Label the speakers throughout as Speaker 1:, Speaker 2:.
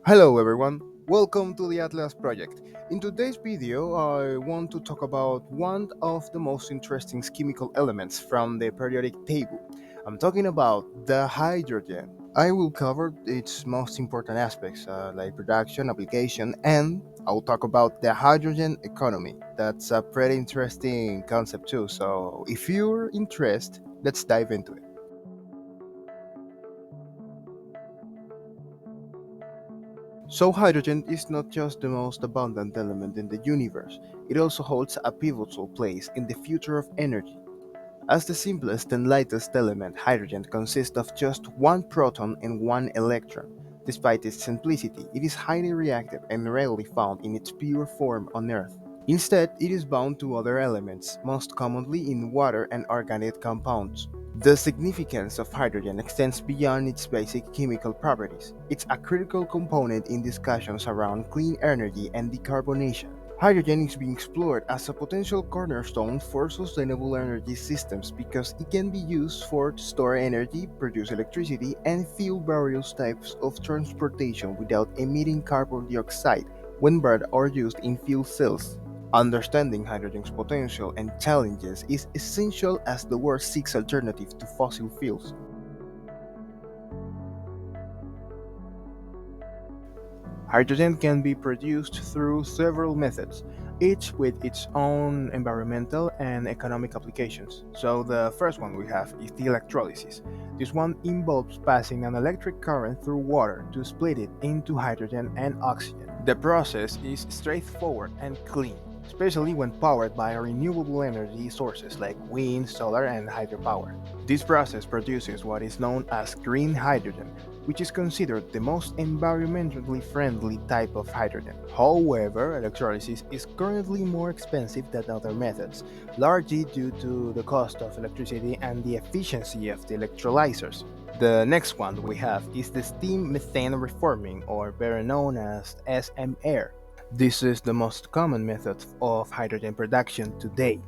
Speaker 1: Hello everyone, welcome to the Atlas Project. In today's video, I want to talk about one of the most interesting chemical elements from the periodic table. I'm talking about the hydrogen. I will cover its most important aspects like production, application, and I'll talk about the hydrogen economy. That's a pretty interesting concept too, so if you're interested, let's dive into it. So, hydrogen is not just the most abundant element in the universe, it also holds a pivotal place in the future of energy. As the simplest and lightest element, hydrogen consists of just one proton and one electron. Despite its simplicity, it is highly reactive and rarely found in its pure form on Earth. Instead, it is bound to other elements, most commonly in water and organic compounds. The significance of hydrogen extends beyond its basic chemical properties. It's a critical component in discussions around clean energy and decarbonation. Hydrogen is being explored as a potential cornerstone for sustainable energy systems because it can be used for to store energy, produce electricity, and fuel various types of transportation without emitting carbon dioxide when burned or used in fuel cells. Understanding hydrogen's potential and challenges is essential as the world seeks alternatives to fossil fuels. Hydrogen can be produced through several methods, each with its own environmental and economic applications. So, the first one we have is the electrolysis. This one involves passing an electric current through water to split it into hydrogen and oxygen. The process is straightforward and clean, especially when powered by renewable energy sources like wind, solar, and hydropower. This process produces what is known as green hydrogen, which is considered the most environmentally friendly type of hydrogen. However, electrolysis is currently more expensive than other methods, largely due to the cost of electricity and the efficiency of the electrolyzers. The next one we have is the steam methane reforming, or better known as SMR. This is the most common method of hydrogen production today.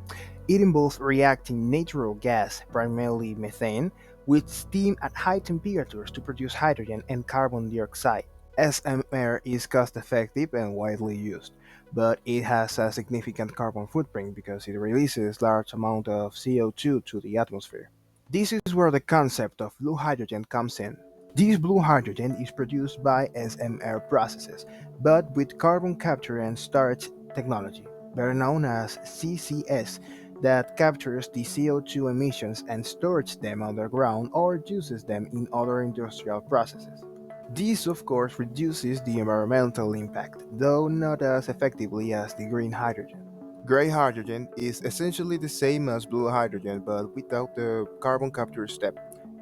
Speaker 1: It involves reacting natural gas, primarily methane, with steam at high temperatures to produce hydrogen and carbon dioxide. SMR is cost effective and widely used, but it has a significant carbon footprint because it releases large amount of CO2 to the atmosphere. This is where the concept of blue hydrogen comes in. This blue hydrogen is produced by SMR processes, but with carbon capture and storage technology, better known as CCS, that captures the CO2 emissions and stores them underground or uses them in other industrial processes. This, of course, reduces the environmental impact, though not as effectively as the green hydrogen. Gray hydrogen is essentially the same as blue hydrogen but without the carbon capture step.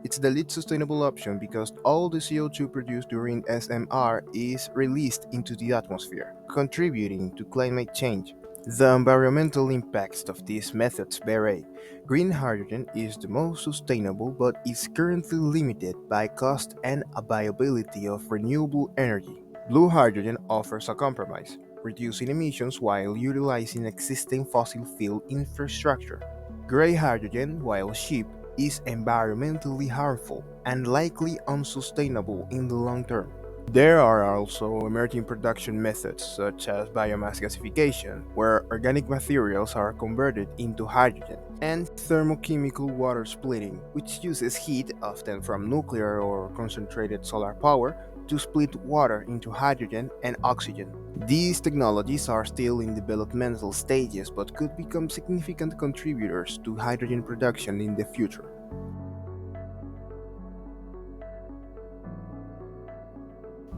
Speaker 1: It's the least sustainable option because all the CO2 produced during SMR is released into the atmosphere, contributing to climate change. The environmental impacts of these methods vary. Green hydrogen is the most sustainable but is currently limited by cost and availability of renewable energy. Blue hydrogen offers a compromise, reducing emissions while utilizing existing fossil fuel infrastructure. Gray hydrogen, while cheap, is environmentally harmful and likely unsustainable in the long term. There are also emerging production methods such as biomass gasification, where organic materials are converted into hydrogen, and thermochemical water splitting, which uses heat, often from nuclear or concentrated solar power, to split water into hydrogen and oxygen. These technologies are still in developmental stages but could become significant contributors to hydrogen production in the future.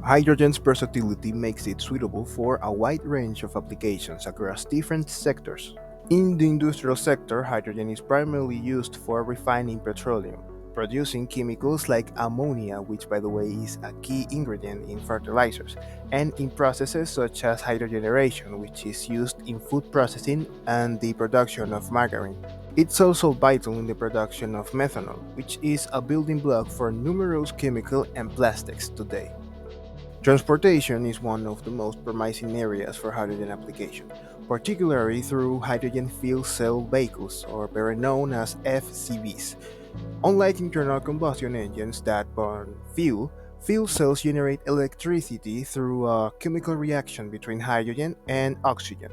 Speaker 1: Hydrogen's versatility makes it suitable for a wide range of applications across different sectors. In the industrial sector, hydrogen is primarily used for refining petroleum, producing chemicals like ammonia, which by the way is a key ingredient in fertilizers, and in processes such as hydrogeneration, which is used in food processing and the production of margarine. It's also vital in the production of methanol, which is a building block for numerous chemical and plastics today. Transportation is one of the most promising areas for hydrogen application, particularly through hydrogen fuel cell vehicles, or better known as FCVs. Unlike internal combustion engines that burn fuel Fuel cells generate electricity through a chemical reaction between hydrogen and oxygen,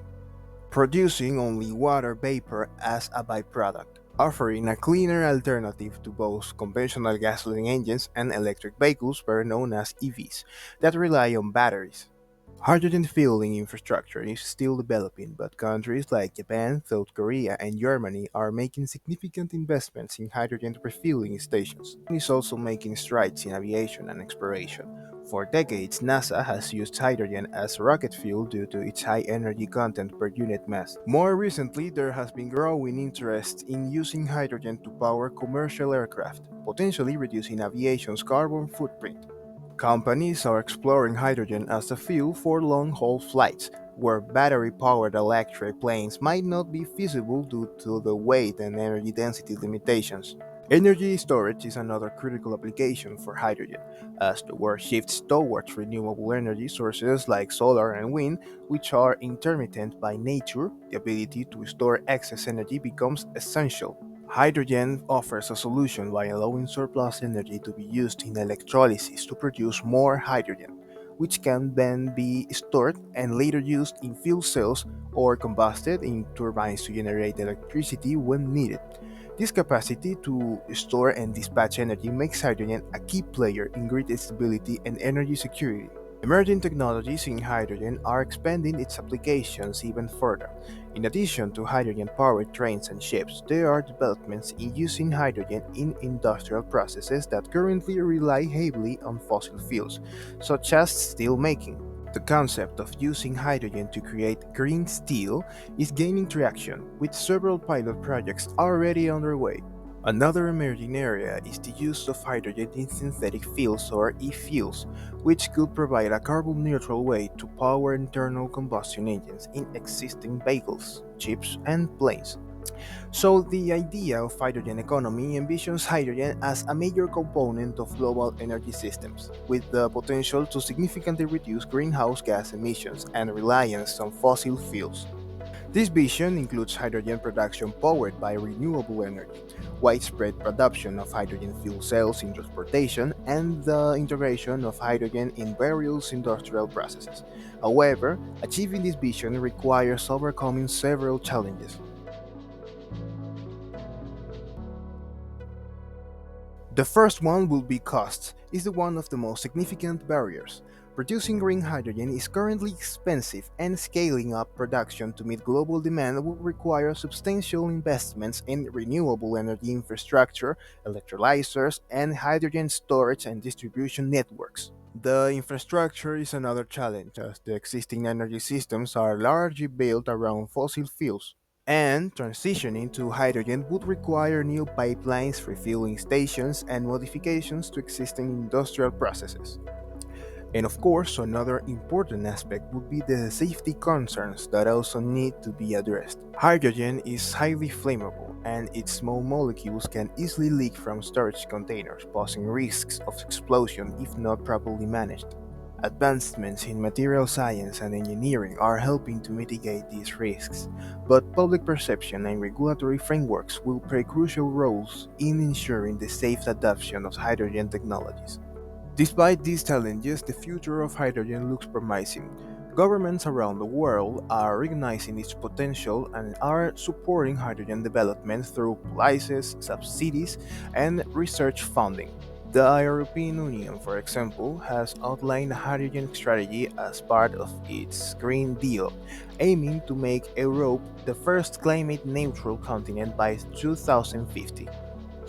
Speaker 1: producing only water vapor as a byproduct, offering a cleaner alternative to both conventional gasoline engines and electric vehicles, better known as EVs, that rely on batteries. Hydrogen fueling infrastructure is still developing, but countries like Japan, South Korea, and Germany are making significant investments in hydrogen refueling stations. It is also making strides in aviation and exploration. For decades, NASA has used hydrogen as rocket fuel due to its high energy content per unit mass. More recently, there has been growing interest in using hydrogen to power commercial aircraft, potentially reducing aviation's carbon footprint. Companies are exploring hydrogen as a fuel for long haul flights, where battery powered electric planes might not be feasible due to the weight and energy density limitations. Energy storage is another critical application for hydrogen, as the world shifts towards renewable energy sources like solar and wind, which are intermittent by nature. The ability to store excess energy becomes essential. Hydrogen offers a solution by allowing surplus energy to be used in electrolysis to produce more hydrogen, which can then be stored and later used in fuel cells or combusted in turbines to generate electricity when needed. This capacity to store and dispatch energy makes hydrogen a key player in grid stability and energy security. Emerging technologies in hydrogen are expanding its applications even further. In addition to hydrogen powered trains and ships, there are developments in using hydrogen in industrial processes that currently rely heavily on fossil fuels, such as steel making. The concept of using hydrogen to create green steel is gaining traction, with several pilot projects already underway. Another emerging area is the use of hydrogen in synthetic fuels or e-fuels, which could provide a carbon neutral way to power internal combustion engines in existing vehicles, ships, and planes. So, the idea of hydrogen economy envisions hydrogen as a major component of global energy systems, with the potential to significantly reduce greenhouse gas emissions and reliance on fossil fuels. This vision includes hydrogen production powered by renewable energy, widespread production of hydrogen fuel cells in transportation, and the integration of hydrogen in various industrial processes. However, achieving this vision requires overcoming several challenges. The first one will be cost, is the one of the most significant barriers. Producing green hydrogen is currently expensive, and scaling up production to meet global demand will require substantial investments in renewable energy infrastructure, electrolyzers, and hydrogen storage and distribution networks. The infrastructure is another challenge, as the existing energy systems are largely built around fossil fuels, and transitioning to hydrogen would require new pipelines, refueling stations, and modifications to existing industrial processes. And of course, another important aspect would be the safety concerns that also need to be addressed. Hydrogen is highly flammable, and its small molecules can easily leak from storage containers, posing risks of explosion if not properly managed. Advancements in material science and engineering are helping to mitigate these risks, but public perception and regulatory frameworks will play crucial roles in ensuring the safe adoption of hydrogen technologies. Despite these challenges, the future of hydrogen looks promising. Governments around the world are recognizing its potential and are supporting hydrogen development through policies, subsidies, and research funding. The European Union, for example, has outlined a hydrogen strategy as part of its Green Deal, aiming to make Europe the first climate neutral continent by 2050.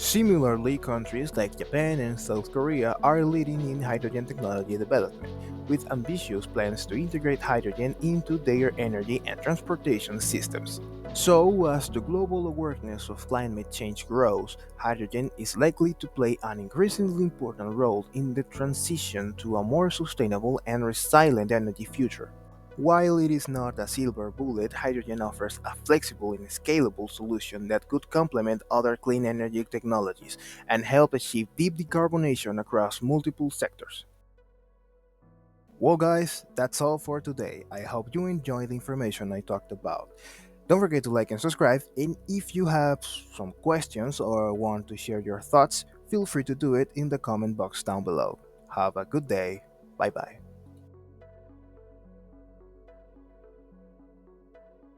Speaker 1: Similarly, countries like Japan and South Korea are leading in hydrogen technology development, with ambitious plans to integrate hydrogen into their energy and transportation systems. So, as the global awareness of climate change grows, hydrogen is likely to play an increasingly important role in the transition to a more sustainable and resilient energy future. While it is not a silver bullet, hydrogen offers a flexible and scalable solution that could complement other clean energy technologies and help achieve deep decarbonation across multiple sectors. Well, guys, that's all for today. I hope you enjoyed the information I talked about. Don't forget to like and subscribe, and if you have some questions or want to share your thoughts, feel free to do it in the comment box down below. Have a good day. Bye bye.